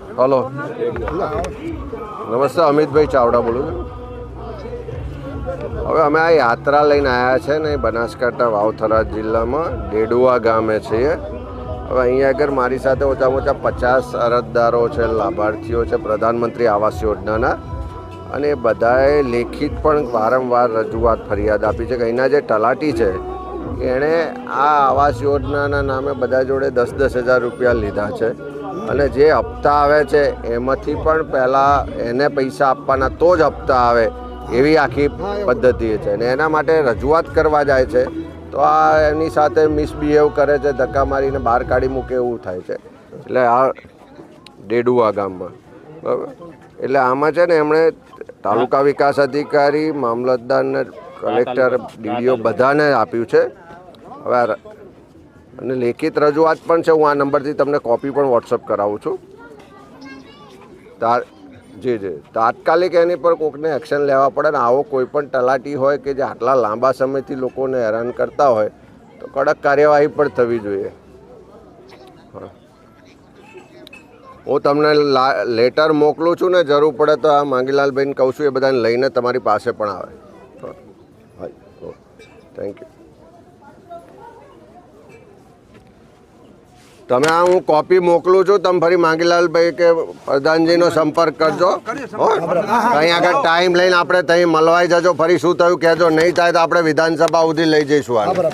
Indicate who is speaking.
Speaker 1: Hello, નમસ્તે, અમિતભાઈ ચાવડા બોલું છું. હવે અમે આ યાત્રા લઈને આવ્યા છે ને બનાસકાંઠા વાવથરા જિલ્લામાં ડેડુઆ ગામે છીએ. હવે અહીંયા આગળ મારી સાથે ઓછામાં ઓછા 50 અરજદારો છે, લાભાર્થીઓ છે પ્રધાનમંત્રી આવાસ યોજનાના, અને એ બધાએ લેખિત પણ વારંવાર રજૂઆત ફરિયાદ આપી છે કે અહીંના જે તલાટી છે એણે આ આવાસ યોજનાના નામે બધા જોડે 10,000 રૂપિયા લીધા છે, અને જે હપ્તા આવે છે એમાંથી પણ પહેલાં એને પૈસા આપવાના તો જ હપ્તા આવે એવી આખી પદ્ધતિ છે. અને એના માટે રજૂઆત કરવા જાય છે તો આ એની સાથે મિસબિહેવ કરે છે, ધક્કા મારીને બહાર કાઢી મૂકે એવું થાય છે. એટલે આ ડેડુઆ ગામમાં બરાબર, એટલે આમાં છે ને એમણે તાલુકા વિકાસ અધિકારી, મામલતદારને, કલેક્ટર, ડીડીઓ બધાને આપ્યું છે. હવે અને લેખિત રજૂઆત પણ છે. હું આ નંબરથી તમને કોપી પણ વોટ્સઅપ કરાવું છું. જી તાત્કાલિક એની પર કોઈકને એક્શન લેવા પડે ને આવો કોઈ પણ તલાટી હોય કે જે આટલા લાંબા સમયથી લોકોને હેરાન કરતા હોય તો કડક કાર્યવાહી પણ થવી જોઈએ. હા, હું તમને લેટર મોકલું છું ને, જરૂર પડે તો આ માંગીલાલભાઈને કહું છું, એ બધાને લઈને તમારી પાસે પણ આવે. હા, થેન્ક યુ. તમે આ હું કોપી મોકલું છું, તમે ફરી માંગીલાલભાઈ કે પ્રધાનજીનો સંપર્ક કરજો. અહીં આગળ ટાઈમ લઈને આપણે ત્યાં મળવાઈ જજો. ફરી શું થયું કહેજો, નહીં થાય તો આપણે વિધાનસભા સુધી લઈ જઈશું આને.